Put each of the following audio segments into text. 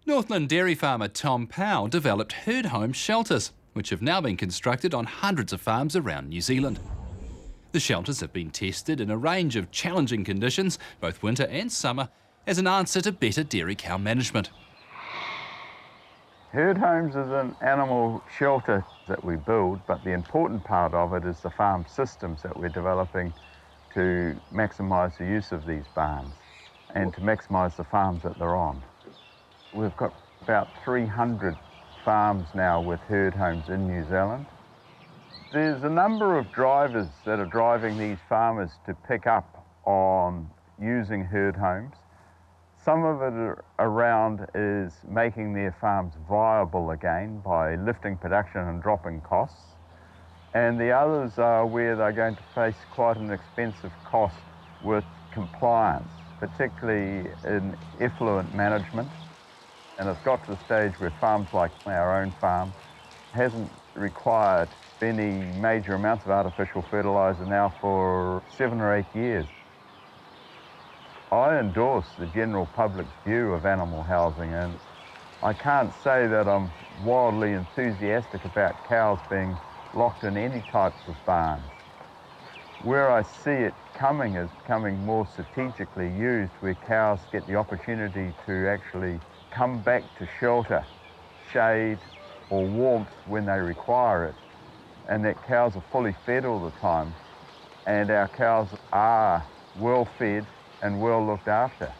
Northland dairy farmer Tom Powell developed herd home shelters, which have now been constructed on hundreds of farms around New Zealand. The shelters have been tested in a range of challenging conditions, both winter and summer, as an answer to better dairy cow management. Herd homes is an animal shelter that we build, but the important part of it is the farm systems that we're developing to maximise the use of these barns and to maximise the farms that they're on. We've got about 300 farms now with herd homes in New Zealand. There's a number of drivers that are driving these farmers to pick up on using herd homes. Some of it around is making their farms viable again by lifting production and dropping costs. And the others are where they're going to face quite an expensive cost with compliance, particularly in effluent management. And it's got to the stage where farms like our own farm hasn't required any major amounts of artificial fertiliser now for 7 or 8 years. I endorse the general public's view of animal housing, and I can't say that I'm wildly enthusiastic about cows being locked in any types of barns. Where I see it coming is becoming more strategically used, where cows get the opportunity to actually come back to shelter, shade or warmth when they require it, and that cows are fully fed all the time, and our cows are well fed and well looked after.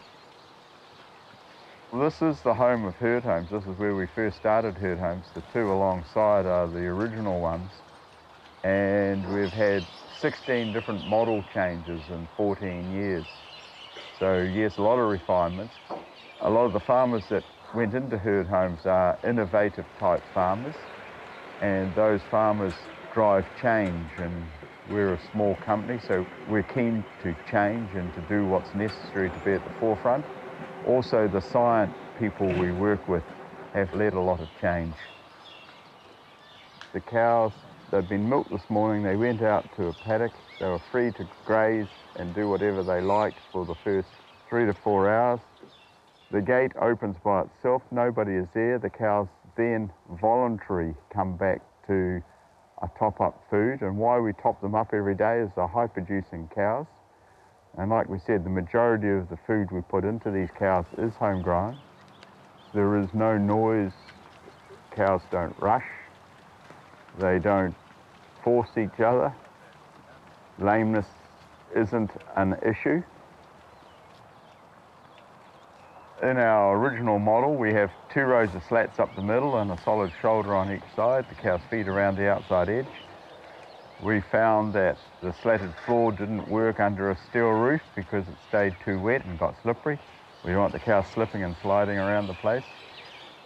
This is the home of herd homes. This is where we first started herd homes. The two alongside are the original ones, and we've had 16 different model changes in 14 years. So yes, a lot of refinements. A lot of the farmers that went into herd homes are innovative type farmers, and those farmers drive change, and we're a small company, so we're keen to change and to do what's necessary to be at the forefront. Also, the science people we work with have led a lot of change. The cows, they've been milked this morning. They went out to a paddock. They were free to graze and do whatever they liked for the first 3 to 4 hours. The gate opens by itself. Nobody is there. The cows then voluntarily come back to a top-up food, and why we top them up every day is they're high-producing cows. And like we said, the majority of the food we put into these cows is homegrown. There is no noise. Cows don't rush. They don't force each other. Lameness isn't an issue. In our original model, we have 2 rows of slats up the middle and a solid shoulder on each side. The cow's feet around the outside edge. We found that the slatted floor didn't work under a steel roof because it stayed too wet and got slippery. We don't want the cow slipping and sliding around the place.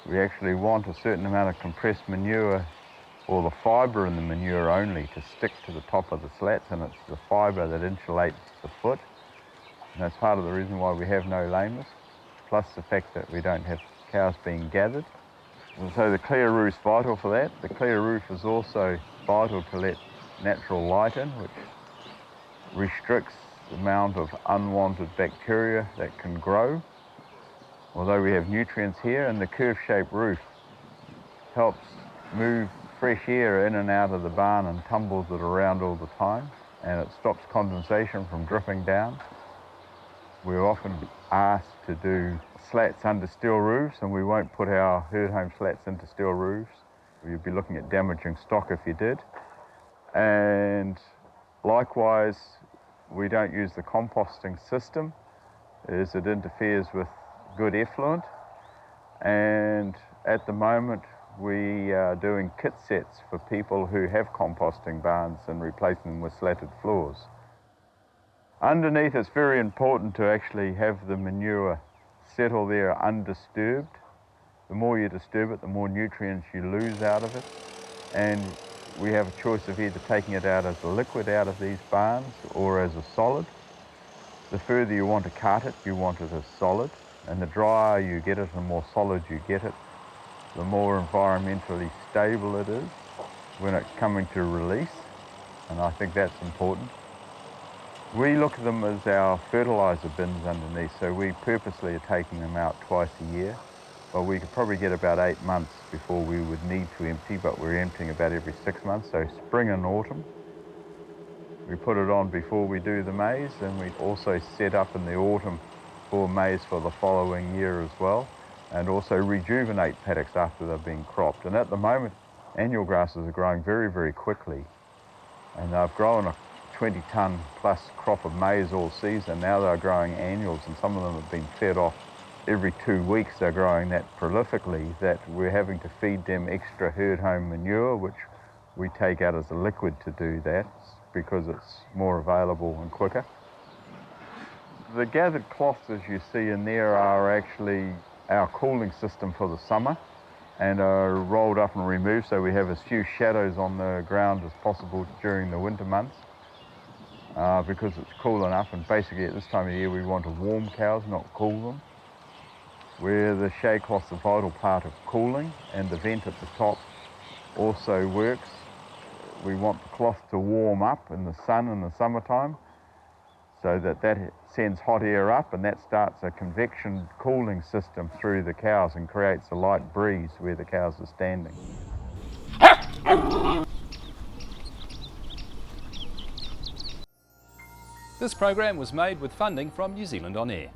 We actually want a certain amount of compressed manure, or the fibre in the manure only, to stick to the top of the slats, and it's the fibre that insulates the foot. And that's part of the reason why we have no lameness, plus the fact that we don't have cows being gathered. And so the clear roof's vital for that. The clear roof is also vital to let natural light in, which restricts the amount of unwanted bacteria that can grow. Although we have nutrients here, and the curve-shaped roof helps move fresh air in and out of the barn and tumbles it around all the time, and it stops condensation from dripping down. We're often asked to do slats under steel roofs, and we won't put our herd home slats into steel roofs. You'd be looking at damaging stock if you did. And likewise, we don't use the composting system, as it interferes with good effluent. And at the moment, we are doing kit sets for people who have composting barns and replacing them with slatted floors. Underneath, it's very important to actually have the manure settle there undisturbed. The more you disturb it, the more nutrients you lose out of it. And we have a choice of either taking it out as a liquid out of these barns or as a solid. The further you want to cart it, you want it as solid. And the drier you get it, the more solid you get it, the more environmentally stable it is when it's coming to release. And I think that's important. We look at them as our fertiliser bins underneath, so we purposely are taking them out twice a year. Well, we could probably get about 8 months before we would need to empty, but we're emptying about every 6 months, so spring and autumn. We put it on before we do the maize, and we also set up in the autumn for maize for the following year as well, and also rejuvenate paddocks after they've been cropped. And at the moment, annual grasses are growing very, very quickly, and they've grown a 20-tonne plus crop of maize all season. Now they're growing annuals, and some of them have been fed off every 2 weeks. They're growing that prolifically that we're having to feed them extra herd home manure, which we take out as a liquid to do that because it's more available and quicker. The gathered cloths, as you see in there, are actually our cooling system for the summer and are rolled up and removed so we have as few shadows on the ground as possible during the winter months because it's cool enough, and basically at this time of year we want to warm cows, not cool them. Where the shade cloth's a vital part of cooling, and the vent at the top also works. We want the cloth to warm up in the sun in the summertime so that sends hot air up, and that starts a convection cooling system through the cows and creates a light breeze where the cows are standing. This program was made with funding from New Zealand On Air.